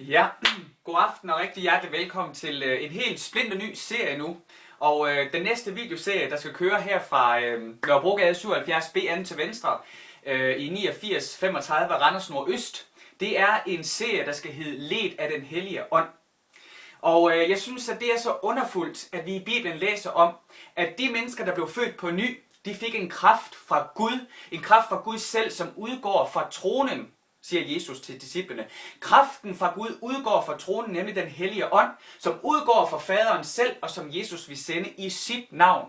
Ja, god aften og rigtig hjertelig velkommen til en helt splinter ny serie nu. Og den næste videoserie, der skal køre her fra Nørrebrogade 77B an til venstre i 8935 Randers Nordøst, det er en serie, der skal hedde Ledt af den Hellige Ånd. Og jeg synes, at det er så underfuldt, at vi i Bibelen læser om, at de mennesker, der blev født på ny, de fik en kraft fra Gud, en kraft fra Gud selv, som udgår fra tronen, siger Jesus til disciplene. Kraften fra Gud udgår fra tronen, nemlig den hellige ånd, som udgår fra faderen selv, og som Jesus vil sende i sit navn.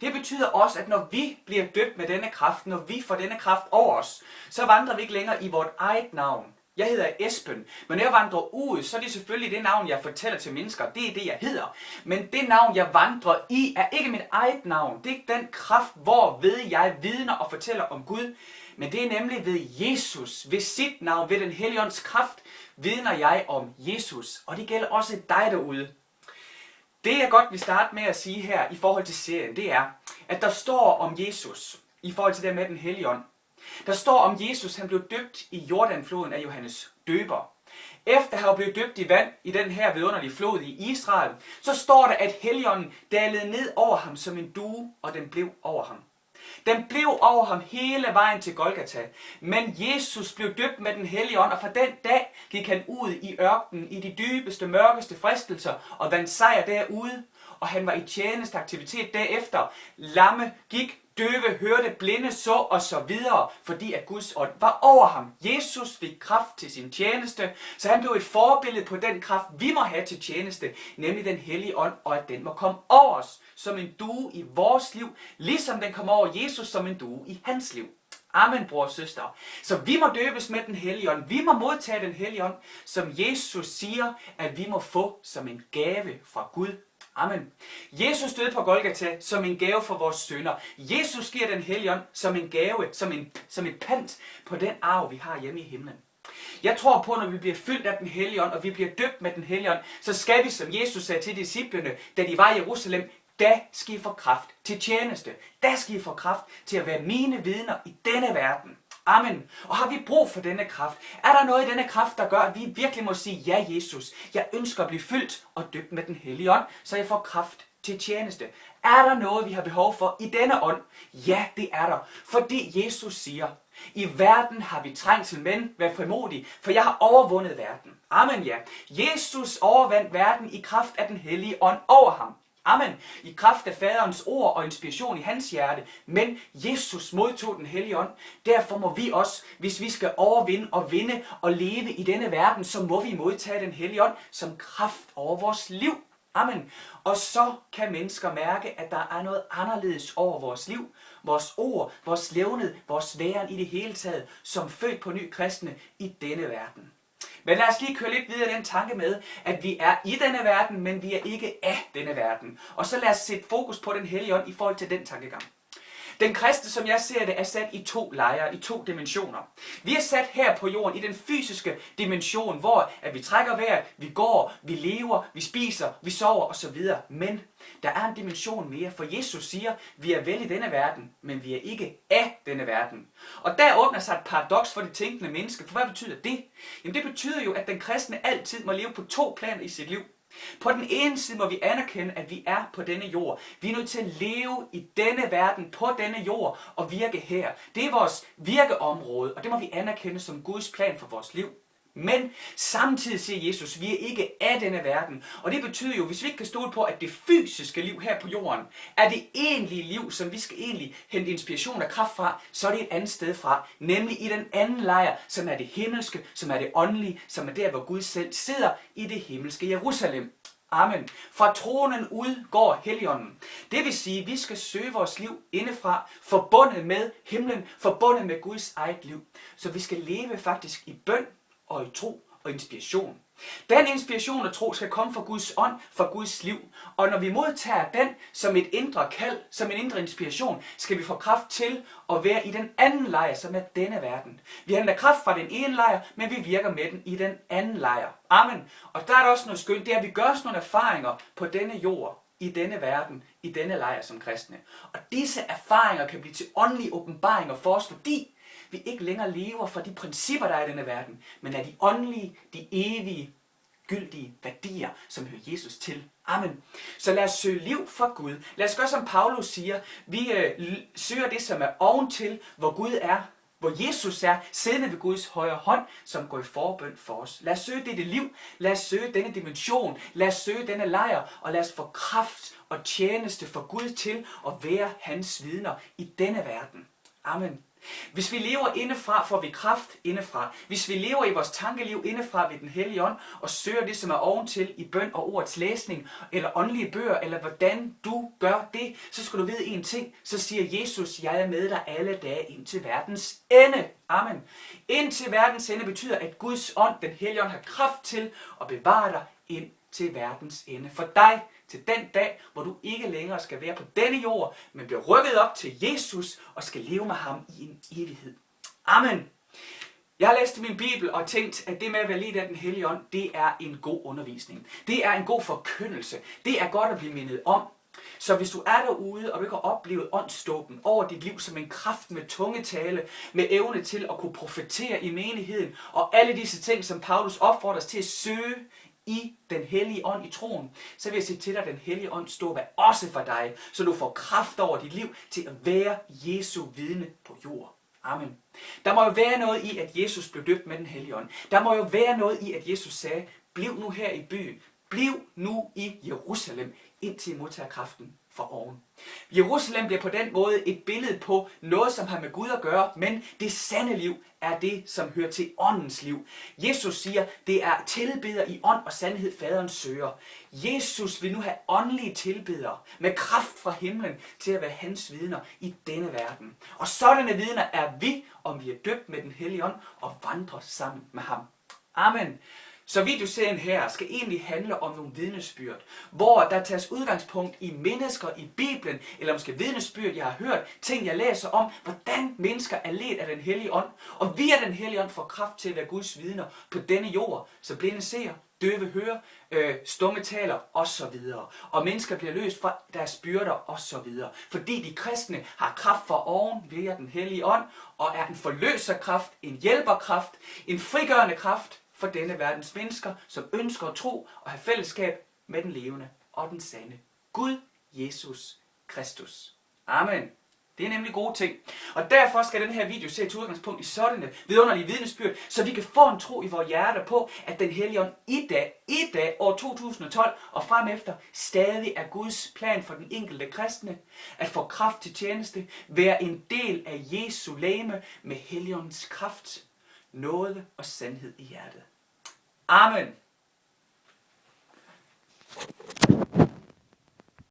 Det betyder også, at når vi bliver døbt med denne kraft, når vi får denne kraft over os, så vandrer vi ikke længere i vort eget navn. Jeg hedder Esben, men når jeg vandrer ud, så er det selvfølgelig det navn, jeg fortæller til mennesker. Det er det, jeg hedder. Men det navn, jeg vandrer i, er ikke mit eget navn. Det er den kraft, hvorved jeg vidner og fortæller om Gud. Men det er nemlig ved Jesus, ved sit navn, ved den hellige ånds kraft, vidner jeg om Jesus. Og det gælder også dig derude. Det jeg godt vil starte med at sige her i forhold til serien, det er, at der står om Jesus i forhold til det med den hellige ånd. Der står om Jesus, han blev døbt i Jordanfloden af Johannes Døber. Efter han blev døbt i vand i den her vidunderlige flod i Israel, så står der, at Helligånden dalede ned over ham som en due, og den blev over ham. Den blev over ham hele vejen til Golgata. Men Jesus blev døbt med den hellige ånd, og fra den dag gik han ud i ørkenen i de dybeste, mørkeste fristelser og vandt sejr derude. Og han var i tjenesteaktivitet derefter. Lamme gik, døve hørte, blinde så og så videre, fordi at Guds ånd var over ham. Jesus fik kraft til sin tjeneste, så han blev et forbillede på den kraft, vi må have til tjeneste, nemlig den hellige ånd, og at den må komme over os som en due i vores liv, ligesom den kom over Jesus som en due i hans liv. Amen, bror og søster. Så vi må døbes med den hellige ånd. Vi må modtage den hellige ånd, som Jesus siger, at vi må få som en gave fra Gud. Amen. Jesus døde på Golgata som en gave for vores synder. Jesus giver den hellige ånd som en gave, som et pant på den arv, vi har hjemme i himlen. Jeg tror på, når vi bliver fyldt af den hellige ånd, og vi bliver døbt med den hellige ånd, så skal vi, som Jesus sagde til disciplene, da de var i Jerusalem, da skal I få kraft til tjeneste. Da skal I få kraft til at være mine vidner i denne verden. Amen. Og har vi brug for denne kraft? Er der noget i denne kraft, der gør, at vi virkelig må sige, ja Jesus, jeg ønsker at blive fyldt og døbt med den hellige ånd, så jeg får kraft til tjeneste? Er der noget, vi har behov for i denne ånd? Ja, det er der. Fordi Jesus siger, i verden har vi trængsel, men vær frimodig, for jeg har overvundet verden. Amen, ja. Jesus overvandt verden i kraft af den hellige ånd over ham. Amen. I kraft af faderens ord og inspiration i hans hjerte. Men Jesus modtog den hellige ånd. Derfor må vi også, hvis vi skal overvinde og vinde og leve i denne verden, så må vi modtage den hellige ånd som kraft over vores liv. Amen. Og så kan mennesker mærke, at der er noget anderledes over vores liv, vores ord, vores levned, vores væren i det hele taget, som født på ny kristne i denne verden. Men lad os lige køre lidt videre den tanke med, at vi er i denne verden, men vi er ikke af denne verden. Og så lad os sætte fokus på den hellige ånd i forhold til den tankegang. Den kristne, som jeg ser det, er sat i to lejre, i to dimensioner. Vi er sat her på jorden i den fysiske dimension, hvor at vi trækker vejret, vi går, vi lever, vi spiser, vi sover osv. Men der er en dimension mere, for Jesus siger, vi er vel i denne verden, men vi er ikke af denne verden. Og der åbner sig et paradoks for det tænkende menneske, for hvad betyder det? Jamen det betyder jo, at den kristne altid må leve på to planer i sit liv. På den ene side må vi anerkende, at vi er på denne jord. Vi er nødt til at leve i denne verden, på denne jord og virke her. Det er vores virkeområde, og det må vi anerkende som Guds plan for vores liv. Men samtidig siger Jesus, vi er ikke af denne verden. Og det betyder jo, hvis vi ikke kan stole på, at det fysiske liv her på jorden er det egentlige liv, som vi skal egentlig hente inspiration og kraft fra, så er det et andet sted fra. Nemlig i den anden lejr, som er det himmelske, som er det åndelige, som er der, hvor Gud selv sidder i det himmelske Jerusalem. Amen. Fra tronen ud går Helligånden. Det vil sige, at vi skal søge vores liv indefra, forbundet med himlen, forbundet med Guds eget liv. Så vi skal leve faktisk i bøn og i tro og inspiration. Den inspiration og tro skal komme fra Guds ånd, fra Guds liv. Og når vi modtager den som et indre kald, som en indre inspiration, skal vi få kraft til at være i den anden lejr, som er denne verden. Vi henter kraft fra den ene lejr, men vi virker med den i den anden lejr. Amen. Og der er der også noget skønt, det er, at vi gør os nogle erfaringer på denne jord, i denne verden, i denne lejr som kristne. Og disse erfaringer kan blive til åndelige åbenbaringer for os, fordi vi ikke længere lever for de principper, der er i denne verden, men er de åndelige, de evige gyldige værdier, som hører Jesus til. Amen. Så lad os søge liv for Gud. Lad os gøre som Paulus siger. Vi søger det, som er oventil, hvor Gud er, hvor Jesus er, siddende ved Guds højre hånd, som går i forbøn for os. Lad os søge dette liv. Lad os søge denne dimension. Lad os søge denne lejr, og lad os få kraft og tjeneste for Gud til at være hans vidner i denne verden. Amen. Hvis vi lever indefra, får vi kraft indefra. Hvis vi lever i vores tankeliv indefra ved den hellige ånd, og søger det, som er oventil i bøn og ordets læsning, eller åndelige bøger, eller hvordan du gør det, så skal du vide en ting. Så siger Jesus, jeg er med dig alle dage indtil verdens ende. Amen. Indtil verdens ende betyder, at Guds ånd, den hellige ånd, har kraft til at bevare dig ind til verdens ende. For dig til den dag, hvor du ikke længere skal være på denne jord, men bliver rykket op til Jesus og skal leve med ham i en evighed. Amen. Jeg har læst i min bibel og tænkt, at det med at være ledt af den hellige ånd, det er en god undervisning. Det er en god forkyndelse. Det er godt at blive mindet om. Så hvis du er derude, og du ikke har oplevet åndsdåben over dit liv som en kraft med tungetale, med evne til at kunne profetere i menigheden, og alle disse ting, som Paulus opfordrer os til at søge i den hellige ånd i troen, så vil jeg sige til dig, at den hellige ånd står også for dig, så du får kraft over dit liv til at være Jesu vidne på jord. Amen. Der må jo være noget i, at Jesus blev døbt med den hellige ånd. Der må jo være noget i, at Jesus sagde, bliv nu her i byen, bliv nu i Jerusalem, indtil I modtager kraften fra oven. Jerusalem bliver på den måde et billede på noget, som har med Gud at gøre, men det sande liv er det, som hører til åndens liv. Jesus siger, det er tilbeder i ånd og sandhed, faderen søger. Jesus vil nu have åndelige tilbedere med kraft fra himlen til at være hans vidner i denne verden. Og sådanne vidner er vi, om vi er døbt med den hellige ånd og vandrer sammen med ham. Amen. Så videoserien her skal egentlig handle om nogle vidnesbyrd, hvor der tages udgangspunkt i mennesker i Bibelen, eller måske vidnesbyrd, jeg har hørt, ting jeg læser om, hvordan mennesker er ledt af den hellige ånd, og via den hellige ånd får kraft til at være Guds vidner på denne jord, så blinde ser, døve hører, stumme taler osv. Og mennesker bliver løst fra deres byrder osv. Fordi de kristne har kraft fra oven via den hellige ånd, og er en forløserkraft, en hjælperkraft, en frigørende kraft, for denne verdens mennesker, som ønsker at tro og have fællesskab med den levende og den sande Gud, Jesus Kristus. Amen. Det er nemlig gode ting. Og derfor skal den her video se til udgangspunkt i sådanne vidunderlige vidnesbyrd, så vi kan få en tro i vores hjerter på, at den hellige ånd i dag, år 2012 og frem efter, stadig er Guds plan for den enkelte kristne, at få kraft til tjeneste, være en del af Jesu legeme med helligåndens kraft, nåde og sandhed i hjertet. Amen.